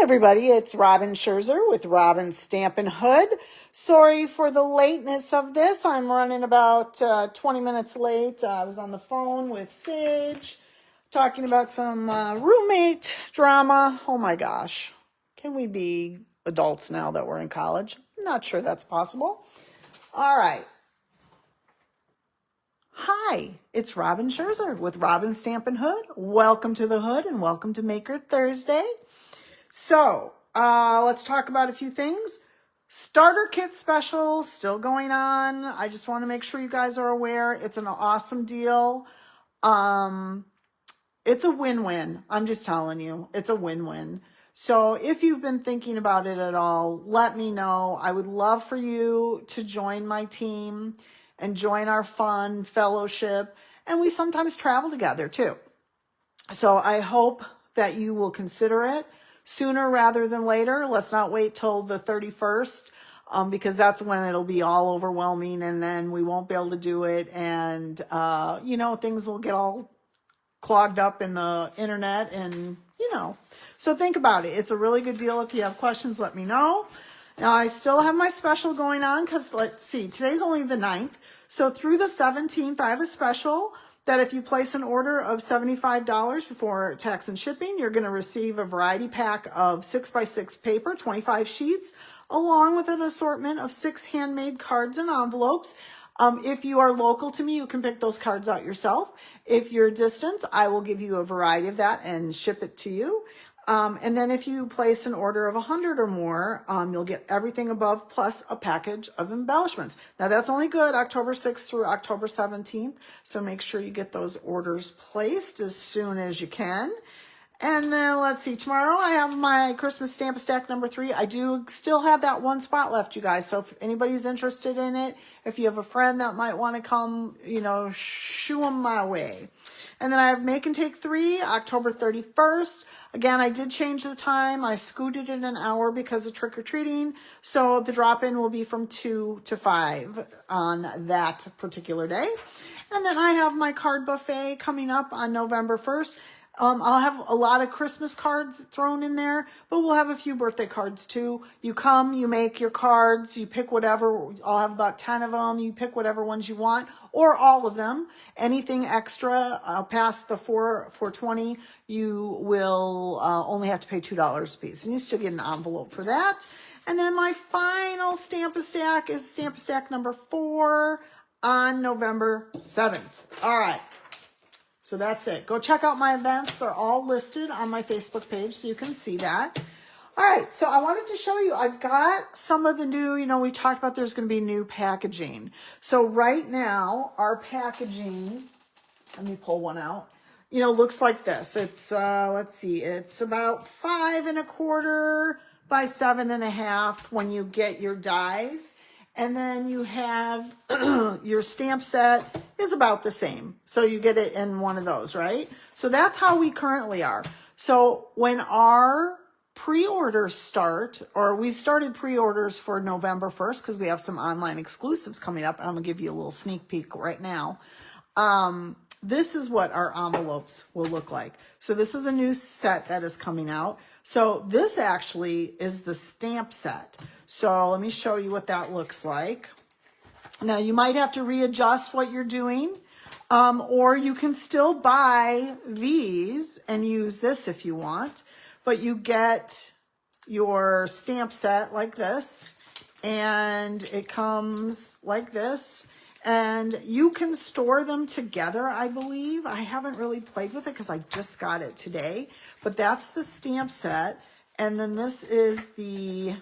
Everybody, it's Robin Scherzer with Robin Stampin' Hood. Sorry for the lateness of this. I'm running about 20 minutes late. I was on the phone with Sage talking about some roommate drama. Oh my gosh. Can we be adults now that we're in college? I'm not sure that's possible. All right. Hi, it's Robin Scherzer with Robin Stampin' Hood. Welcome to the Hood and welcome to Maker Thursday. So, let's talk about a few things. Starter kit special still going on. I just want to make sure you guys are aware. It's an awesome deal. It's a win-win. I'm just telling you, it's a win-win. So if you've been thinking about it at all, let me know. I would love for you to join my team and join our fun fellowship. And we sometimes travel together too. So I hope that you will consider it sooner rather than later. Let's not wait till the 31st, because that's when it'll be all overwhelming and then we won't be able to do it. And, things will get all clogged up in the internet and, so think about it. It's a really good deal. If you have questions, let me know. Now, I still have my special going on because, let's see, today's only the 9th. So through the 17th, I have a special that if you place an order of $75 before tax and shipping, you're going to receive a variety pack of 6x6 paper, 25 sheets, along with an assortment of 6 handmade cards and envelopes. If you are local to me, you can pick those cards out yourself. If you're distant, I will give you a variety of that and ship it to you. And then if you place an order of 100 or more, you'll get everything above plus a package of embellishments. Now that's only good October 6th through October 17th. So make sure you get those orders placed as soon as you can. And then let's see, tomorrow I have my Christmas Stamp Stack number 3. I do still have that one spot left, you guys. So if anybody's interested in it, if you have a friend that might want to come, shoo them my way. And then I have Make and Take 3, October 31st. Again, I did change the time. I scooted it an hour because of trick-or-treating. So the drop-in will be from 2 to 5 on that particular day. And then I have my card buffet coming up on November 1st. I'll have a lot of Christmas cards thrown in there, but we'll have a few birthday cards too. You come, you make your cards, you pick whatever. I'll have about 10 of them. You pick whatever ones you want or all of them. Anything extra past the $4.20, you will only have to pay $2 a piece, and you still get an envelope for that. And then my final Stamp-A-Stack is Stamp-A-Stack number 4 on November 7th. All right. So that's it. Go check out my events. They're all listed on my Facebook page, so you can see that. All right, so I wanted to show you, I've got some of the new, we talked about there's going to be new packaging. So right now, our packaging, let me pull one out, looks like this. It's, let's see, it's about 5 1/4 by 7 1/2 when you get your dies. And then you have your stamp set is about the same. So you get it in one of those, right? So that's how we currently are. So when our pre-orders start, or we started pre-orders for November 1st, because we have some online exclusives coming up. And I'm going to give you a little sneak peek right now. This is what our envelopes will look like. So this is a new set that is coming out. So this actually is the stamp set. So let me show you what that looks like. Now you might have to readjust what you're doing, or you can still buy these and use this if you want, but you get your stamp set like this, and it comes like this. And you can store them together, I believe. I haven't really played with it because I just got it today. But that's the stamp set. And then this is the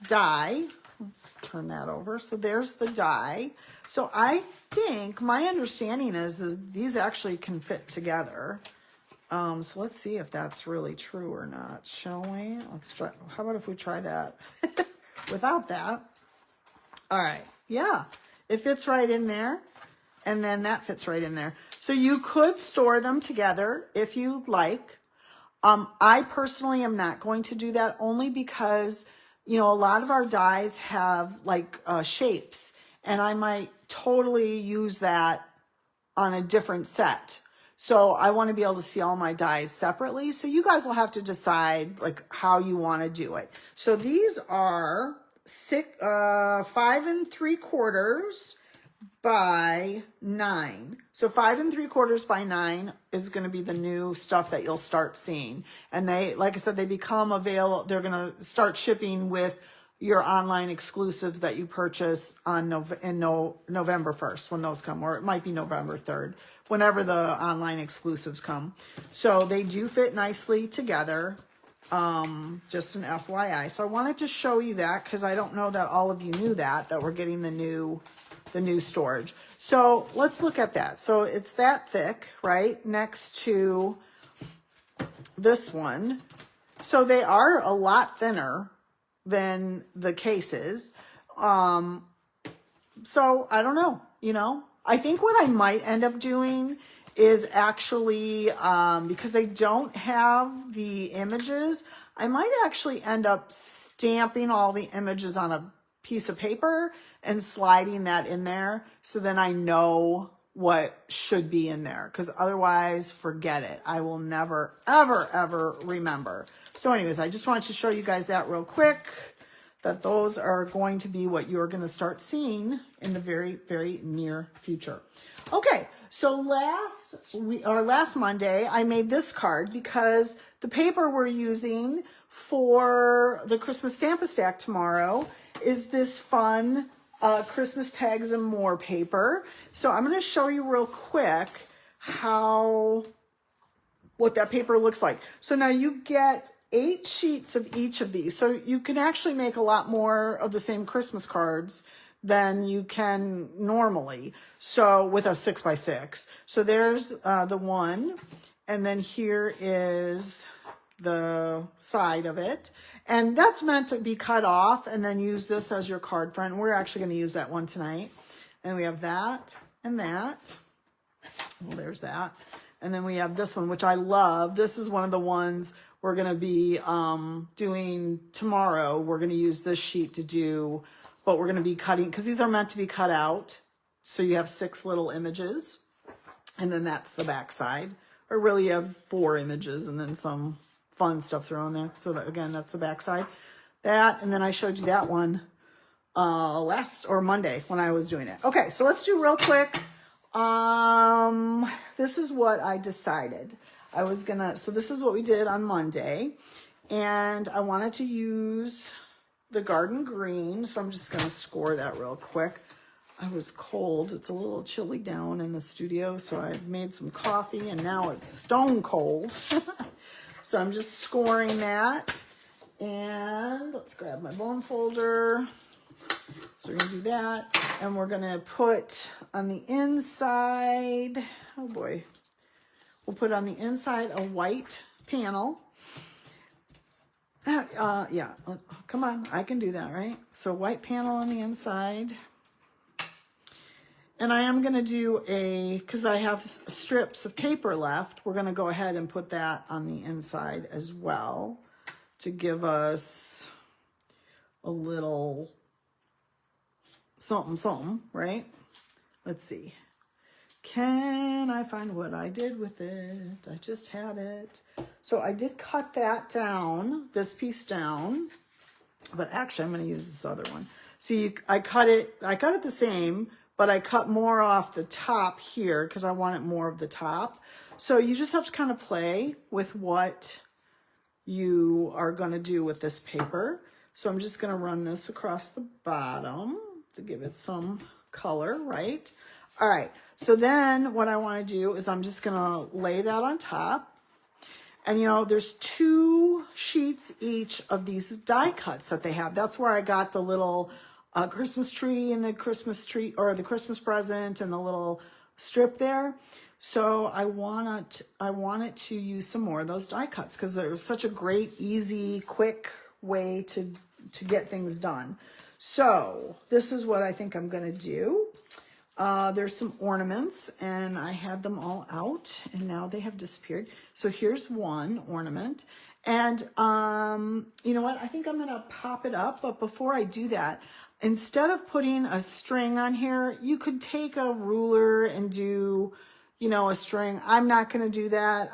die. Let's turn that over. So there's the die. So I think, my understanding is these actually can fit together. So let's see if that's really true or not. Shall we? Let's try. How about if we try that without that? All right. Yeah, it fits right in there. And then that fits right in there. So you could store them together if you'd like. I personally am not going to do that, only because, a lot of our dies have shapes, and I might totally use that on a different set. So I want to be able to see all my dies separately. So you guys will have to decide like how you want to do it. So these are 5 3/4 by 9. So 5 3/4 by 9 is going to be the new stuff that you'll start seeing. And they, like I said, they become available. They're going to start shipping with your online exclusives that you purchase on November 1st when those come, or it might be November 3rd, whenever the online exclusives come. So they do fit nicely together. Just an FYI. So I wanted to show you that because I don't know that all of you knew that we're getting the new storage. So let's look at that. So it's that thick, right? Next to this one. So they are a lot thinner than the cases. So I don't know, I think what I might end up doing is actually, because they don't have the images, I might actually end up stamping all the images on a piece of paper and sliding that in there. So then I know what should be in there, because otherwise forget it. I will never, ever, ever remember. So anyways, I just wanted to show you guys that real quick, that those are going to be what you're going to start seeing in the very, very near future. Okay, so last Monday, I made this card because the paper we're using for the Christmas Stamp-A-Stack tomorrow is this fun Christmas Tags and More paper. So I'm going to show you real quick what that paper looks like. So now you get 8 sheets of each of these. So you can actually make a lot more of the same Christmas cards than you can normally. So with a 6x6. So there's the one, and then here is the side of it. And that's meant to be cut off and then use this as your card front. We're actually going to use that one tonight. And we have that and that. Well, there's that. And then we have this one, which I love. This is one of the ones we're going to be doing tomorrow. We're going to use this sheet to do, but we're going to be cutting, because these are meant to be cut out. So you have 6 little images. And then that's the back side. Or really you have 4 images and then some fun stuff thrown there. So that, again, that's the back side. That, and then I showed you that one Monday when I was doing it. Okay, so let's do real quick. This is what I decided. So this is what we did on Monday. And I wanted to use the garden green. So I'm just going to score that real quick. I was cold. It's a little chilly down in the studio. So I made some coffee and now it's stone cold. So I'm just scoring that. And let's grab my bone folder. So we're going to do that. And we're going to put on the inside, oh boy, we'll put on the inside a white panel. Yeah, come on, I can do that, right? So white panel on the inside. And I am going to do because I have strips of paper left, we're going to go ahead and put that on the inside as well to give us a little something, right? Let's see. Can I find what I did with it? I just had it. So I did cut that down, this piece down, but actually I'm going to use this other one. See, I cut it the same, but I cut more off the top here because I wanted more of the top. So you just have to kind of play with what you are going to do with this paper. So I'm just going to run this across the bottom to give it some color, right? All right, so then what I want to do is I'm just going to lay that on top. And, there's 2 sheets each of these die cuts that they have. That's where I got the little Christmas tree and the Christmas tree, or the Christmas present and the little strip there. So I wanted to use some more of those die cuts because they're such a great, easy, quick way to get things done. So this is what I think I'm going to do. There's some ornaments and I had them all out and now they have disappeared. So here's one ornament and you know what? I think I'm going to pop it up. But before I do that, instead of putting a string on here, you could take a ruler and do, you know, a string. I'm not going to do that.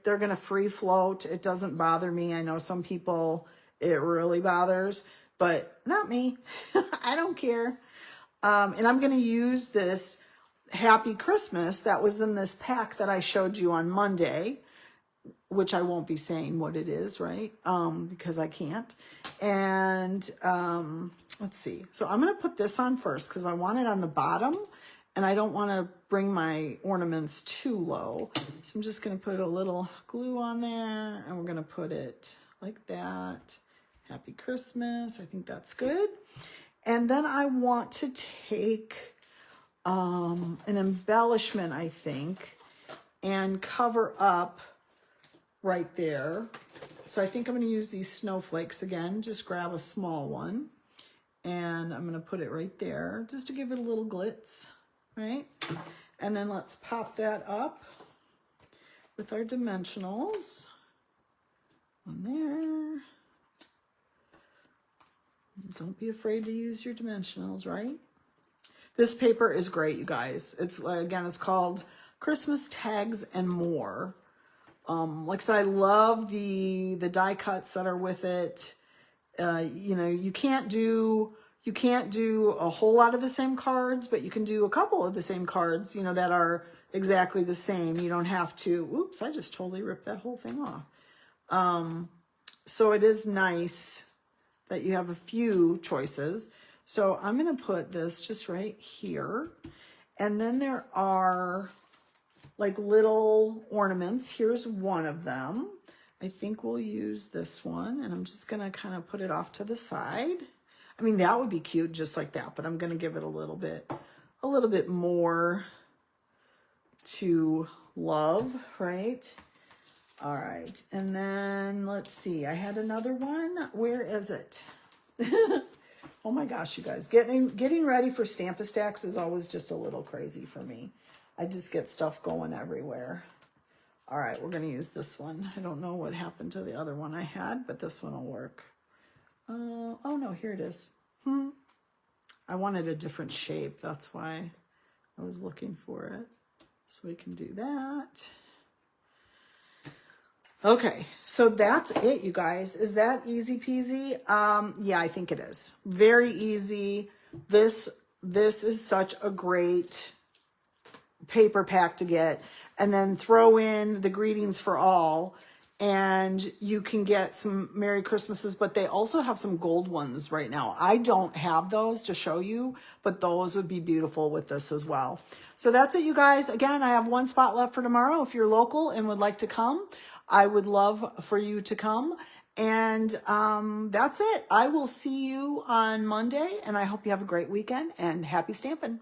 They're going to free float. It doesn't bother me. I know some people it really bothers, but not me. I don't care. And I'm going to use this Happy Christmas that was in this pack that I showed you on Monday, which I won't be saying what it is, right? Because I can't. And let's see. So I'm going to put this on first because I want it on the bottom and I don't want to bring my ornaments too low. So I'm just going to put a little glue on there and we're going to put it like that. Happy Christmas. I think that's good. And then I want to take an embellishment, I think, and cover up right there. So I think I'm going to use these snowflakes again. Just grab a small one and I'm going to put it right there just to give it a little glitz, right? And then let's pop that up with our dimensionals on there. Don't be afraid to use your dimensionals, right? This paper is great, you guys. It's again, it's called Christmas Tags and More. Like I said, I love the die cuts that are with it. You know, you can't do a whole lot of the same cards, but you can do a couple of the same cards, you know, that are exactly the same. You don't have to, oops, I just totally ripped that whole thing off. So it is nice that you have a few choices. So I'm going to put this just right here. And then there are like little ornaments. Here's one of them. I think we'll use this one. And I'm just going to kind of put it off to the side. I mean, that would be cute just like that, but I'm going to give it a little bit more to love, right? All right. And then let's see. I had another one. Where is it? Oh my gosh, you guys. Getting ready for Stamp-A-Stacks is always just a little crazy for me. I just get stuff going everywhere. All right, we're going to use this one. I don't know what happened to the other one I had, but this one will work. Oh no, here it is. I wanted a different shape. That's why I was looking for it. So we can do that. Okay, so that's it, you guys. Is that easy peasy? Yeah, I think it is. Very easy. This is such a great paper pack to get. And then throw in the greetings for all. And you can get some Merry Christmases, but they also have some gold ones right now. I don't have those to show you, but those would be beautiful with this as well. So that's it, you guys. Again, I have one spot left for tomorrow. If you're local and would like to come, I would love for you to come. And that's it. I will see you on Monday, and I hope you have a great weekend, and happy stamping.